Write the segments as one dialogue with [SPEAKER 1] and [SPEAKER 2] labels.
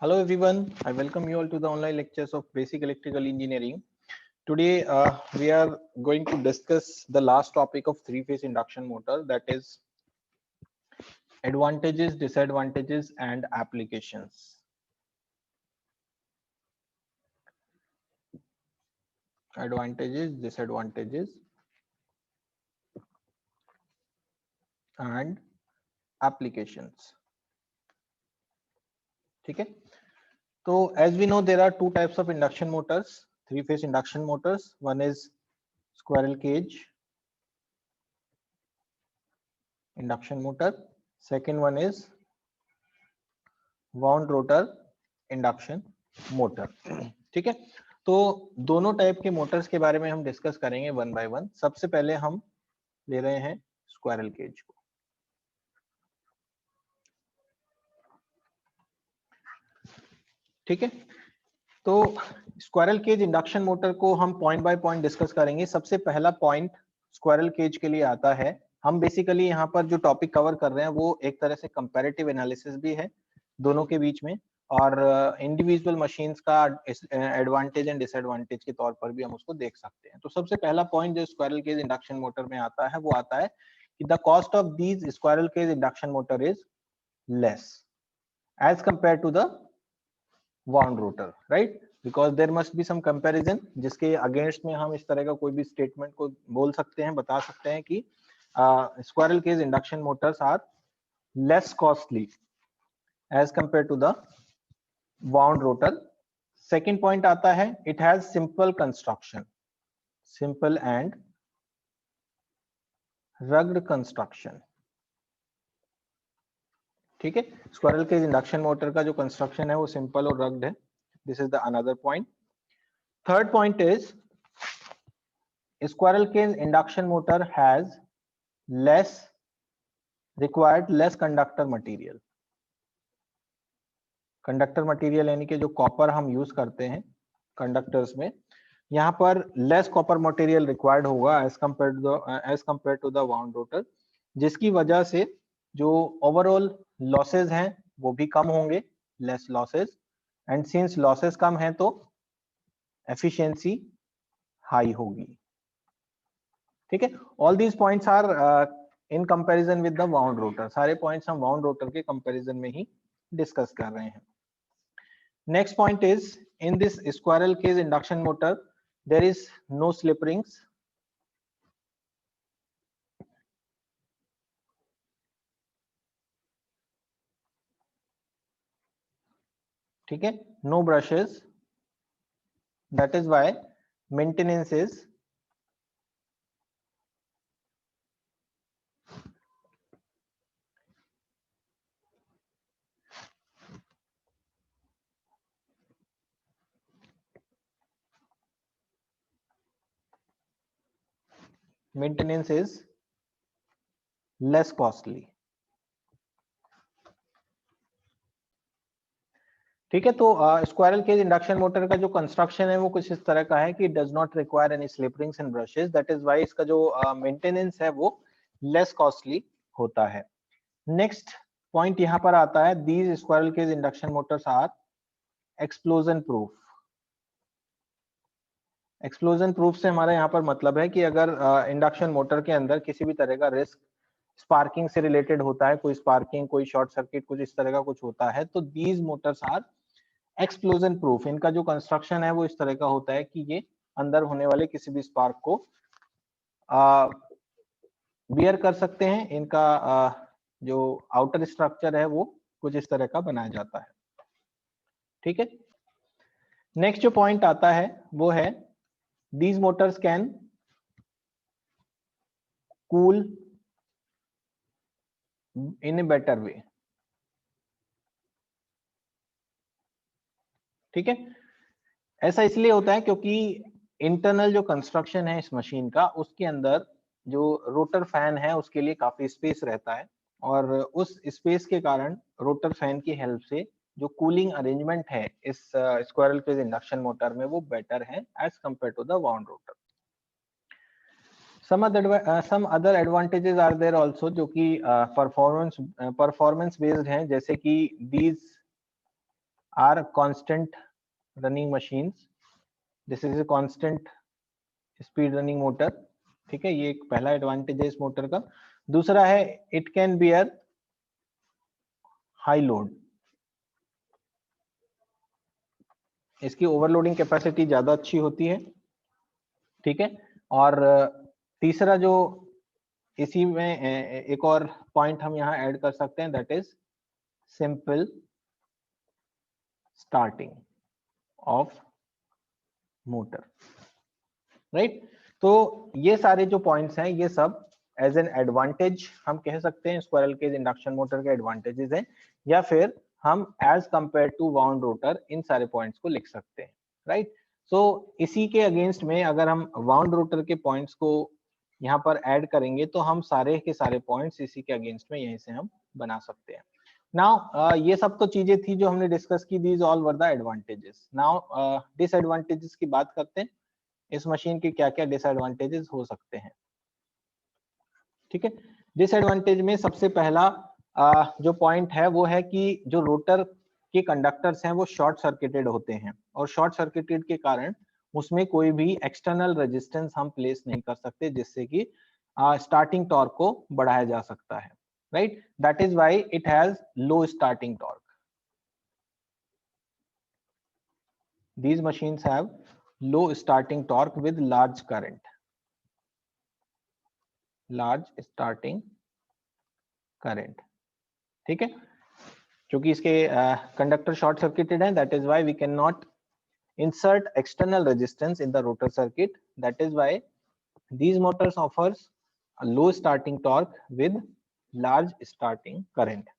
[SPEAKER 1] Hello everyone, I welcome you all to the online lectures of Basic Electrical Engineering. Today we are going to discuss the last topic of three-phase induction motor, that is advantages, disadvantages and applications. Advantages, disadvantages and applications. Okay. So as we know, there are two types of induction motors, three-phase induction motors. One is squirrel cage induction motor. Second one is wound rotor induction motor. ठीक है, तो दोनों type के Motors के बारे में हम discuss करेंगे वन बाय वन. सबसे पहले हम ले रहे हैं स्क्वायरल केज को. ठीक है, तो स्क्वायरल केज इंडक्शन मोटर को हम पॉइंट बाय पॉइंट डिस्कस करेंगे. सबसे पहला पॉइंट स्क्वायरल केज के लिए आता है. हम बेसिकली यहाँ पर जो टॉपिक कवर कर रहे हैं वो एक तरह से कंपैरेटिव एनालिसिस भी है दोनों के बीच में, और इंडिविजुअल मशीन्स का एडवांटेज एंड डिसएडवांटेज के तौर पर भी हम उसको देख सकते हैं. तो सबसे पहला पॉइंट जो स्क्वायरल केज इंडक्शन मोटर में आता है वो आता है कि the cost of these squirrel cage induction motor is less as compare to the wound rotor, right? Because there must be some comparison जिसके अगेंस्ट में हम इस तरह का कोई भी स्टेटमेंट को बोल सकते हैं, बता सकते हैं कि squirrel cage induction motors are less costly as compared to the wound rotor. Second point आता है, it has simple construction, simple and rugged construction. ठीक है, स्क्वायरल केज इंडक्शन मोटर का जो कंस्ट्रक्शन है वो सिंपल और रग्ड है. This is the another point. Third point is squirrel cage induction motor has less required less conductor material. Conductor material यानी कि जो कॉपर हम यूज करते हैं कंडक्टर्स में, यहाँ पर लेस कॉपर मटेरियल रिक्वायर्ड होगा as compare to the wound rotor, जिसकी वजह से जो ओवरऑल लॉसेस हैं वो भी कम होंगे, less losses. And since losses कम हैं तो एफिशिएंसी हाई होगी. ठीक है, all these points are in comparison with the wound rotor. सारे पॉइंट्स हम वाउंड रोटर के कंपैरिजन में ही डिस्कस कर रहे हैं. Next point is, in this squirrel cage induction motor there is no slip rings. ठीक है, no brushes. That is why maintenance is less costly. ठीक है, तो स्क्वायरल केज इंडक्शन मोटर का जो कंस्ट्रक्शन है वो कुछ इस तरह का है कि does not require any slip rings and brushes. That is why इसका जो मेंटेनेंस है वो लेस कॉस्टली होता है. नेक्स्ट पॉइंट यहाँ पर आता है, these squirrel cage induction motors are explosion proof. Explosion proof से हमारा यहाँ पर मतलब है कि अगर इंडक्शन मोटर के अंदर किसी भी तरह का रिस्क स्पार्किंग से रिलेटेड होता है, कोई स्पार्किंग, कोई शॉर्ट सर्किट, कुछ इस तरह का कुछ होता है, तो these motors are explosion proof. इनका जो कंस्ट्रक्शन है वो इस तरह का होता है कि ये अंदर होने वाले किसी भी स्पार्क को बियर कर सकते हैं. इनका जो आउटर स्ट्रक्चर है वो कुछ इस तरह का बनाया जाता है. ठीक है, नेक्स्ट जो पॉइंट आता है वो है, these motors can cool in a better way. ठीक है, ऐसा इसलिए होता है क्योंकि इंटरनल जो कंस्ट्रक्शन है इस मशीन का, उसके अंदर जो रोटर फैन है उसके लिए काफी स्पेस रहता है, और उस स्पेस के कारण रोटर फैन की हेल्प से जो कूलिंग अरेंजमेंट है इस स्क्वायरल केज इंडक्शन मोटर में वो बेटर है as compare to the wound rotor. some other advantages are there also जो कि परफॉर्मेंस बेस्ड हैं, जैसे कि these are constant running machines, this is a constant speed running motor, ठीक है, ये एक पहला एडवांटेज है इस मोटर का। दूसरा है it can bear high load, इसकी ओवरलोडिंग कैपेसिटी ज्यादा अच्छी होती है, ठीक है। और तीसरा जो इसी में एक और पॉइंट हम यहाँ ऐड कर सकते हैं, that is simple starting of motor, right. तो ये सारे जो पॉइंट्स हैं ये सब एज एन एडवांटेज हम कह सकते हैं स्क्वायरल केज इंडक्शन मोटर के एडवांटेजेस हैं, या फिर हम as compare to wound rotor इन सारे पॉइंट्स को लिख सकते हैं, राइट। सो इसी के अगेंस्ट में अगर हम वाउंड रोटर के पॉइंट्स को यहाँ पर ऐड करेंगे तो हम सारे के सारे पॉइंट्स इसी के अगेंस्ट में यहीं से हम बना सकते हैं। नाउ ये सब तो चीजें थी जो हमने डिस्कस की, these all were the advantages. Now disadvantages की बात करते हैं, इस मशीन के क्या क्या डिसएडवांटेजेस हो सकते हैं, ठीक है। डिसएडवांटेज में सबसे पहला जो पॉइंट है वो है कि जो रोटर के कंडक्टर्स हैं वो शॉर्ट सर्किटेड होते हैं, और शॉर्ट सर्किटेड के कारण उसमें कोई भी एक्सटर्नल रेजिस्टेंस हम प्लेस नहीं कर सकते जिससे कि स्टार्टिंग टॉर्क को बढ़ाया जा सकता है, right. That is why it has low starting torque. These machines have low starting torque with large current, large starting current, ठीक है। क्योंकि इसके कंडक्टर शॉर्ट सर्किटेड हैं, that is why we can not insert external resistance in the rotor circuit, that is why these motors offers a low starting torque with large starting current.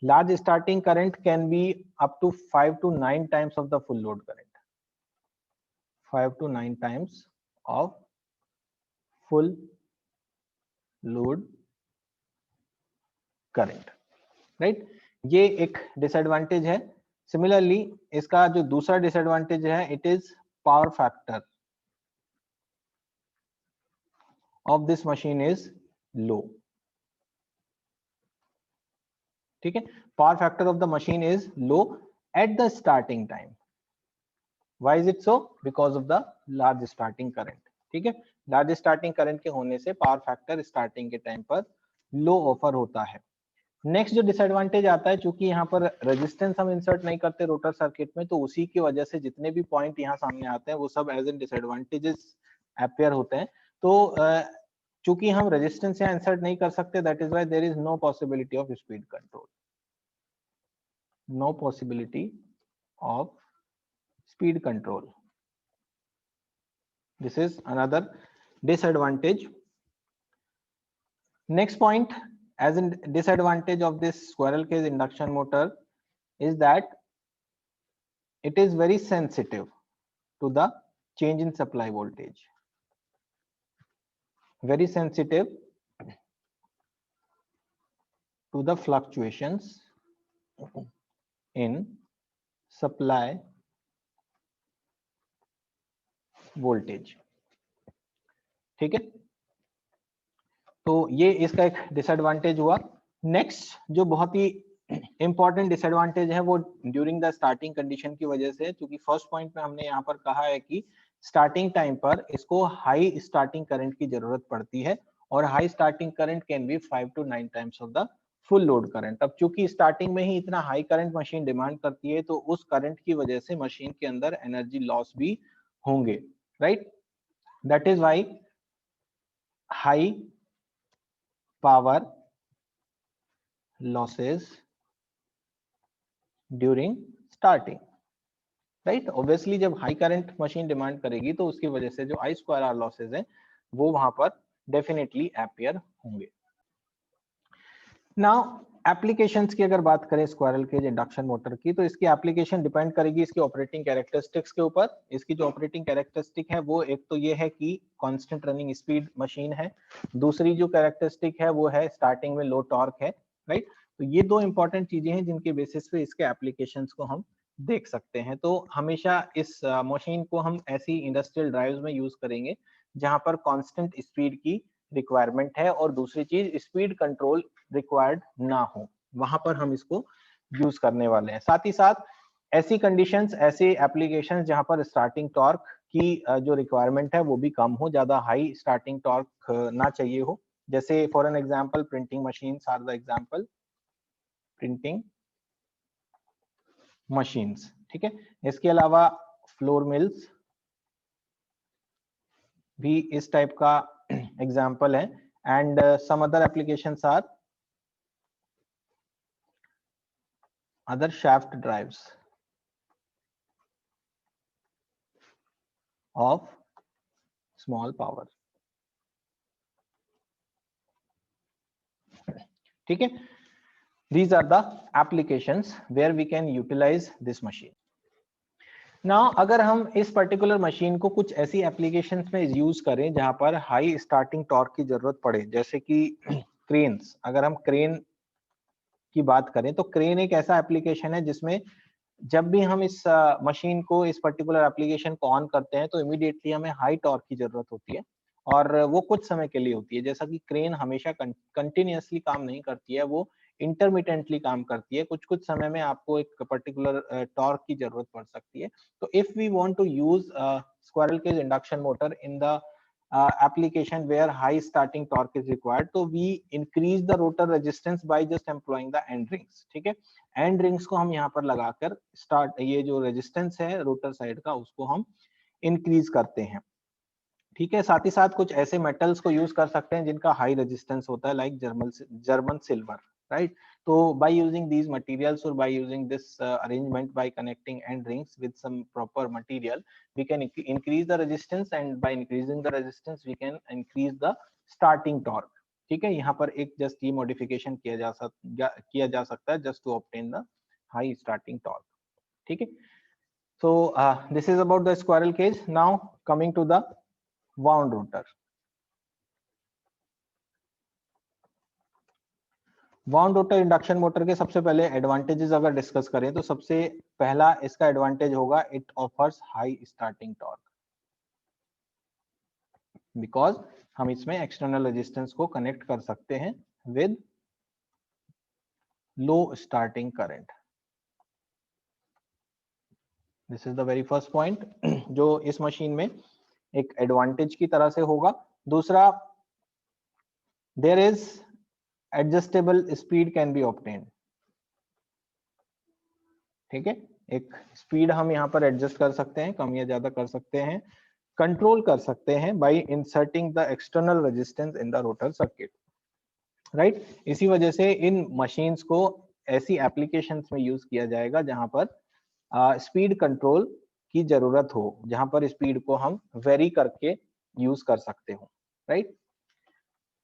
[SPEAKER 1] Large starting current can be up to 5 to 9 times of the full load current, 5 to 9 times of full load current, right? ये एक disadvantage है। Similarly इसका जो दूसरा disadvantage है, it is power factor of this machine is low, ठीक है। Power factor of the machine is low at the starting time. Why is it so? Because of the large starting current, ठीक है। Large starting current के होने से power factor starting के time पर लो offer होता है। नेक्स्ट जो डिसएडवांटेज आता है, चूंकि यहाँ पर रेजिस्टेंस हम इंसर्ट नहीं करते रोटर सर्किट में, तो उसी की वजह से जितने भी पॉइंट यहाँ सामने आते हैं वो सब एज एन डिसएडवांटेजेस अपीयर होते हैं। तो चूंकि हम रेजिस्टेंस यहाँ इंसर्ट नहीं कर सकते, that is why there is no possibility of speed control, no possibility of speed control. This is another disadvantage. Next point as a disadvantage of this squirrel cage induction motor is that it is very sensitive to the change in supply voltage, very sensitive to the fluctuations in supply voltage, ठीक है। तो ये इसका एक disadvantage हुआ। Next जो बहुत ही important disadvantage है वो ड्यूरिंग द स्टार्टिंग कंडीशन की वजह से, क्योंकि फर्स्ट पॉइंट में हमने यहाँ पर कहा है कि स्टार्टिंग टाइम पर इसको हाई स्टार्टिंग करंट की जरूरत पड़ती है, और high starting current can be 5 to 9 times of the full load current. अब चूंकि स्टार्टिंग में ही इतना हाई करंट मशीन डिमांड करती है, तो उस करंट की वजह से मशीन के अंदर एनर्जी लॉस भी होंगे, right. That is why high power losses during starting, right. Obviously जब हाई करंट मशीन डिमांड करेगी तो उसकी वजह से जो आई स्क्वायर आर लॉसेज है वो वहां पर डेफिनेटली अपीयर होंगे। नाउ एप्लीकेशंस की अगर बात करें स्क्वायरल केज इंडक्शन मोटर की, तो इसकी एप्लीकेशन डिपेंड करेगी इसकी ऑपरेटिंग कैरेक्टरिस्टिक्स के ऊपर। इसकी जो ऑपरेटिंग कैरेक्टरिस्टिक है वो एक तो ये है कि कांस्टेंट रनिंग स्पीड मशीन है, दूसरी जो कैरेक्टरिस्टिक है वो है स्टार्टिंग में लो टॉर्क है, राइट। तो ये दो इंपॉर्टेंट चीजें हैं जिनके बेसिस पे इसके एप्लीकेशंस को हम देख सकते हैं। तो हमेशा इस मशीन को हम ऐसी इंडस्ट्रियल ड्राइव्स में यूज करेंगे जहां पर कांस्टेंट स्पीड की रिक्वायरमेंट है, और दूसरी चीज स्पीड कंट्रोल रिक्वायर्ड ना हो, वहां पर हम इसको यूज करने वाले हैं। साथ ही साथ ऐसी कंडीशंस, ऐसे एप्लीकेशंस जहां पर स्टार्टिंग टॉर्क की जो रिक्वायरमेंट है वो भी कम हो, ज्यादा हाई स्टार्टिंग टॉर्क ना चाहिए हो, जैसे for an example printing machines are the example, printing machines, ठीक है। इसके अलावा फ्लोर मिल्स भी इस टाइप का एग्जांपल है, and some other applications are other shaft drives of small power, ठीक है। These are the applications where we can utilize this machine. Now अगर हम इस पर्टिकुलर मशीन को कुछ ऐसी एप्लीकेशंस में यूज करें जहां पर हाई स्टार्टिंग टॉर्क की जरूरत पड़े, जैसे कि क्रेन्स, अगर हम क्रेन की बात करें तो क्रेन एक ऐसा एप्लीकेशन है जिसमें जब भी हम इस मशीन को, इस पर्टिकुलर एप्लीकेशन को ऑन करते हैं तो इमीडिएटली हमें हाई टॉर्क की जरूरत होती है, और वो कुछ समय के लिए होती है। जैसा कि क्रेन हमेशा कंटिन्यूअसली काम नहीं करती है, वो इंटरमिटेंटली काम करती है, कुछ कुछ समय में आपको एक पर्टिकुलर टॉर्क की जरूरत पड़ सकती है। तो if we want to use squirrel cage induction motor in the application where high starting torque is required, तो we increase the rotor resistance by just employing the end rings, ठीक है। And rings को हम यहाँ पर लगाकर start, ये जो रेजिस्टेंस है रोटर साइड का उसको हम इंक्रीज करते हैं, ठीक है। साथ ही साथ कुछ ऐसे मेटल्स को यूज कर सकते हैं जिनका हाई रेजिस्टेंस होता है, लाइक जर्मन सिल्वर, राइट। तो बाय यूजिंग दीज मटेरियल्स और by using this arrangement, by connecting end rings with some proper material, we can increase the resistance, and by increasing the resistance we can increase the starting torque, ठीक है। यहाँ पर एक just ये modification किया जा सकता है just to obtain the high starting torque, ठीक है। So this is about the squirrel cage. Now coming to the wound rotor. Wound rotor induction motor के सबसे पहले एडवांटेजेस अगर डिस्कस करें तो सबसे पहला इसका एडवांटेज होगा, it offers high starting torque, because हम इसमें एक्सटर्नल रेजिस्टेंस को कनेक्ट कर सकते हैं with low starting current. This is the very first point जो इस मशीन में एक एडवांटेज की तरह से होगा। दूसरा, there is adjustable speed can be obtained, ठीक है। एक स्पीड हम यहाँ पर एडजस्ट कर सकते हैं, कम या ज्यादा कर सकते हैं, कंट्रोल कर सकते हैं bye inserting the external resistance in the rotor circuit, right. इसी वजह से इन मशीन्स को ऐसी एप्लीकेशंस में यूज किया जाएगा जहां पर स्पीड कंट्रोल की जरूरत हो, जहां पर स्पीड को हम वेरी करके यूज कर सकते हो, राइट।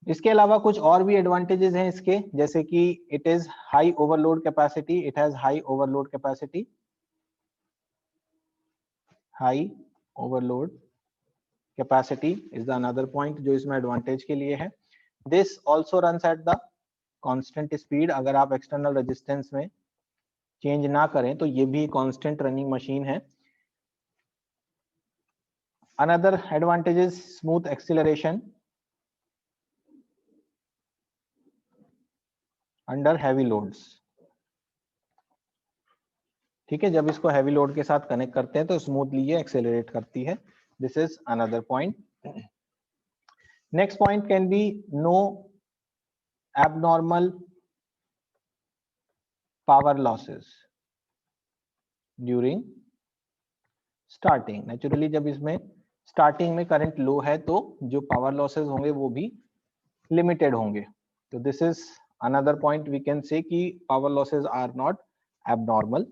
[SPEAKER 1] इसके अलावा कुछ और भी एडवांटेजेस हैं इसके, जैसे कि it is high overload capacity, it has high overload capacity, high overload capacity is the another point जो इसमें एडवांटेज के लिए है। This also runs at the constant speed, अगर आप एक्सटर्नल रेजिस्टेंस में चेंज ना करें तो ये भी कांस्टेंट रनिंग मशीन है। Another advantage is smooth acceleration under heavy loads, ठीक है। जब इसको हैवी लोड के साथ कनेक्ट करते हैं तो स्मूथली ये एक्सेलरेट करती है। This is another point. Next point can be no abnormal power losses during starting. Naturally जब इसमें स्टार्टिंग में करंट लो है तो जो पावर लॉसेस होंगे वो भी लिमिटेड होंगे। तो this is another point we can say कि power losses are not abnormal,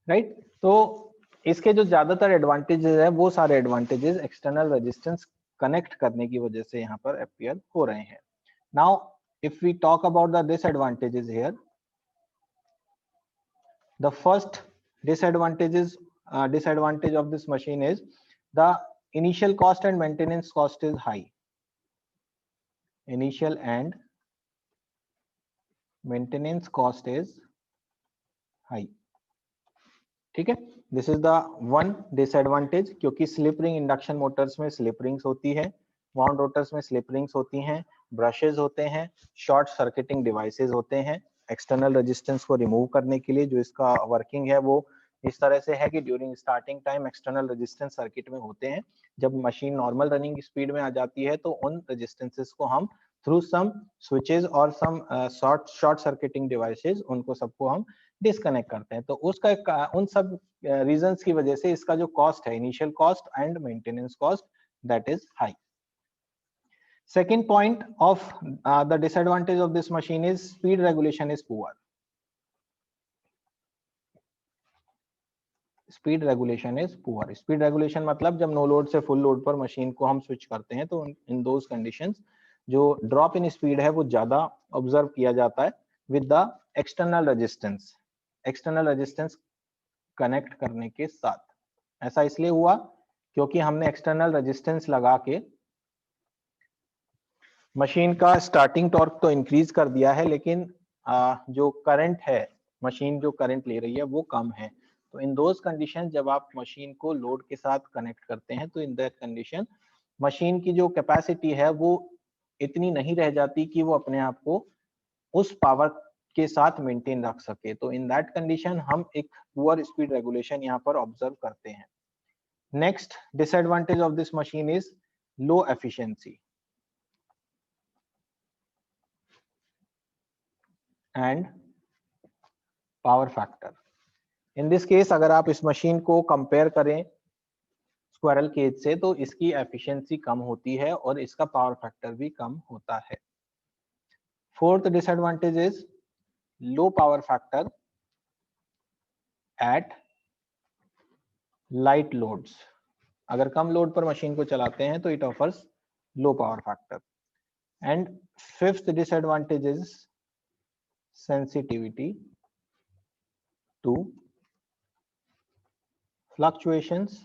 [SPEAKER 1] right. तो इसके जो ज्यादातर एडवांटेजेस है वो सारे एडवांटेजेस एक्सटर्नल रेजिस्टेंस कनेक्ट करने की वजह से यहाँ पर अपीयर हो रहे हैं। Now if we talk about the disadvantages here, the first disadvantage of this machine is the initial cost and maintenance cost is high. Initial and maintenance cost is high, ठीक है। This is the one disadvantage, क्योंकि slip ring induction Motors में slip rings होती है, wound rotors में slip rings होती हैं, brushes होते हैं, शॉर्ट सर्किटिंग डिवाइसेस होते हैं, एक्सटर्नल रेजिस्टेंस को रिमूव करने के लिए जो इसका वर्किंग है वो इस तरह से है कि during starting time external resistance circuit में होते हैं। जब मशीन नॉर्मल रनिंग स्पीड में आ जाती है तो उन रेजिस्टेंसेस को हम थ्रू सम स्विचेस और सम शॉर्ट सर्किटिंग डिवाइसेस उनको सबको हम डिस्कनेक्ट करते हैं। तो उसका उन सब रीजंस की वजह से इसका जो कॉस्ट है, initial cost and maintenance cost, that is high. Second point of the disadvantage of this machine is speed regulation is poor. Speed regulation is poor. Speed regulation मतलब जब नो लोड से full load पर machine को हम switch करते हैं तो in those conditions जो ड्रॉप इन स्पीड है वो ज्यादा ऑब्जर्व किया जाता है with the external resistance. External resistance connect करने के साथ ऐसा इसलिए हुआ क्योंकि हमने एक्सटर्नल रेजिस्टेंस लगा के मशीन का स्टार्टिंग टॉर्क तो इंक्रीज कर दिया है, लेकिन जो करंट है, मशीन जो करंट ले रही है वो कम है। तो इन दोज कंडीशन जब आप मशीन को लोड के साथ कनेक्ट करते हैं तो इन दैट कंडीशन मशीन की जो कैपेसिटी है वो इतनी नहीं रह जाती कि वो अपने आप को उस पावर के साथ मेंटेन रख सके। तो इन दैट कंडीशन हम एक पुअर स्पीड रेगुलेशन यहाँ पर ऑब्जर्व करते हैं। Next disadvantage of this machine is low efficiency and power factor. In this case अगर आप इस मशीन को कंपेयर करें स्क्वायरल केज से तो इसकी एफिशिएंसी कम होती है और इसका पावर फैक्टर भी कम होता है। Fourth disadvantage is low power factor at light loads. अगर कम लोड पर मशीन को चलाते हैं तो it offers low power factor. And fifth disadvantage is sensitivity to fluctuations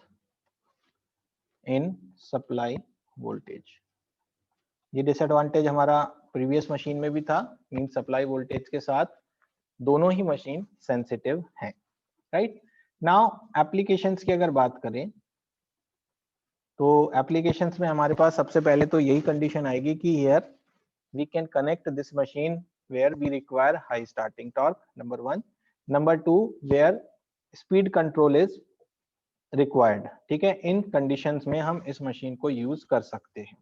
[SPEAKER 1] in supply voltage। ये डिसएडवांटेज हमारा प्रीवियस मशीन में भी था, मीन सप्लाई वोल्टेज के साथ दोनों ही मशीन सेंसिटिव हैं, राइट। नाउ एप्लीकेशंस की अगर बात करें तो एप्लीकेशंस में हमारे पास सबसे पहले तो यही कंडीशन आएगी कि here we can connect this machine where we require high starting torque, number 1. Number 2, where speed control is required। ठीक है, इन कंडीशंस में हम इस मशीन को यूज कर सकते हैं।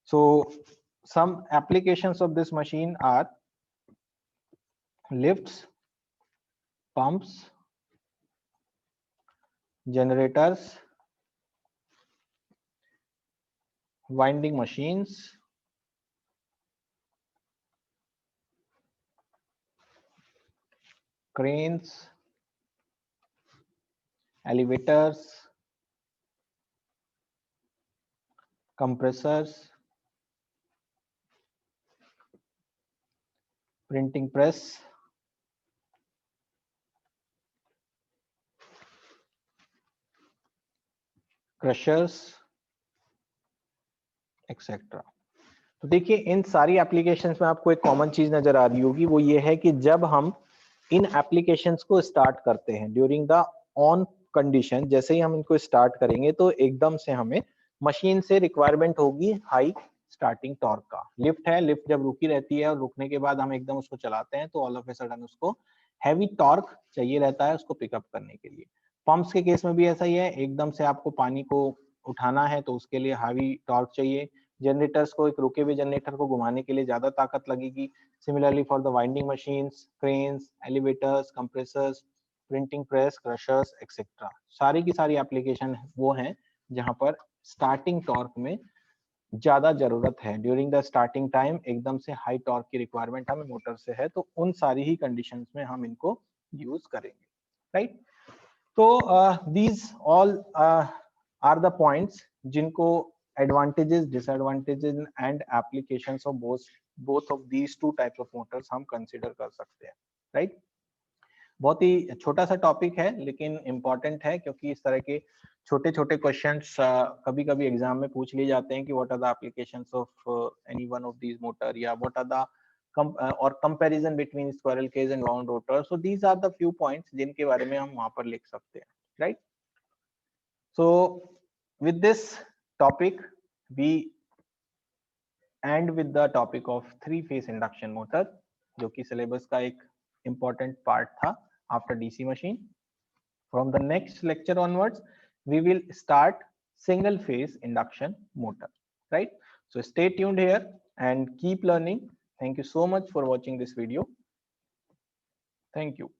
[SPEAKER 1] So some applications of this machine are lifts, pumps, generators, winding machines, cranes, elevators, compressors, printing press, crushers, etcetera. तो देखिए इन सारी एप्लीकेशंस में आपको एक कॉमन चीज नजर आ रही होगी, वो ये है कि जब हम इन एप्लीकेशंस को स्टार्ट करते हैं ड्यूरिंग द ऑन कंडीशन, जैसे ही हम इनको स्टार्ट करेंगे तो एकदम से हमें मशीन से रिक्वायरमेंट होगी हाई स्टार्टिंग टॉर्क का। लिफ्ट है, लिफ्ट जब रुकी रहती है और रुकने के बाद हम एकदम उसको चलाते हैं तो ऑल ऑफ ए सडन उसको हैवी टॉर्क चाहिए रहता है उसको पिकअप करने के लिए। पंप्स के केस में भी ऐसा ही है, एकदम से आपको पानी को उठाना है तो उसके लिए हाई टॉर्क चाहिए। जनरेटर्स को, एक रुके हुए जनरेटर को घुमाने के लिए ज्यादा ताकत लगेगी। Similarly for the winding machines, cranes, elevators, compressors, printing press, crushers etcetera, सारी की सारी एप्लीकेशन वो हैं जहां पर स्टार्टिंग टॉर्क में ज्यादा जरूरत है। ड्यूरिंग द स्टार्टिंग टाइम एकदम से हाई टॉर्क की रिक्वायरमेंट हमें मोटर से है, तो उन सारी ही कंडीशंस में हम इनको यूज करेंगे, राइट। तो these all are the points जिनको advantages, disadvantages and applications of both of these two types of motors हम consider कर सकते हैं, right? बहुत ही छोटा सा टॉपिक है लेकिन इम्पोर्टेंट है, क्योंकि इस तरह के छोटे छोटे क्वेश्चंस कभी कभी एग्जाम में पूछ लिए जाते हैं कि what are the applications of any one of these motor, या व्हाट आर द और comparison between squirrel cage and wound rotor. So these are the few points जिनके बारे में हम वहां पर लिख सकते हैं, right. So with this topic we end with the topic of 3-phase induction motor। जो कि सिलेबस का एक important part था after DC machine. From the next lecture onwards, we will start single phase induction motor, right? So stay tuned here and keep learning. Thank you so much for watching this video. Thank you.